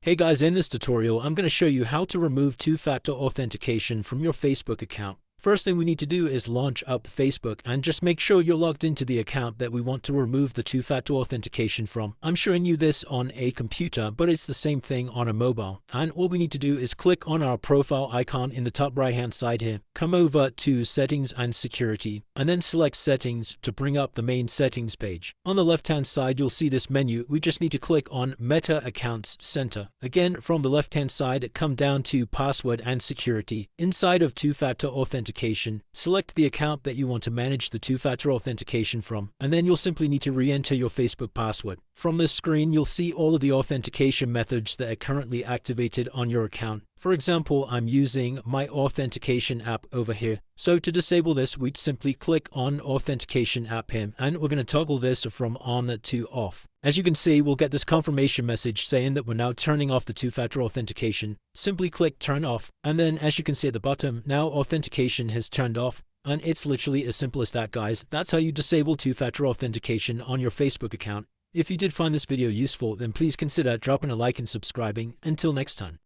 Hey guys, in this tutorial, I'm going to show you how to remove two-factor authentication from your Facebook account. First thing we need to do is launch up Facebook and just make sure you're logged into the account that we want to remove the two-factor authentication from. I'm showing you this on a computer, but it's the same thing on a mobile. And all we need to do is click on our profile icon in the top right-hand side here. Come over to Settings and Security, and then select Settings to bring up the main settings page. On the left-hand side, you'll see this menu. We just need to click on Meta Accounts Center. Again, from the left-hand side, come down to Password and Security. Inside of two-factor authentication, select the account that you want to manage the two-factor authentication from, and then you'll simply need to re-enter your Facebook password. From this screen, you'll see all of the authentication methods that are currently activated on your account. For example, I'm using my Authentication app over here. So to disable this, we'd simply click on Authentication app here, and we're going to toggle this from on to off. As you can see, we'll get this confirmation message saying that we're now turning off the two-factor authentication. Simply click turn off, and then as you can see at the bottom, now authentication has turned off. And it's literally as simple as that, guys. That's how you disable two-factor authentication on your Facebook account. If you did find this video useful, then please consider dropping a like and subscribing. Until next time.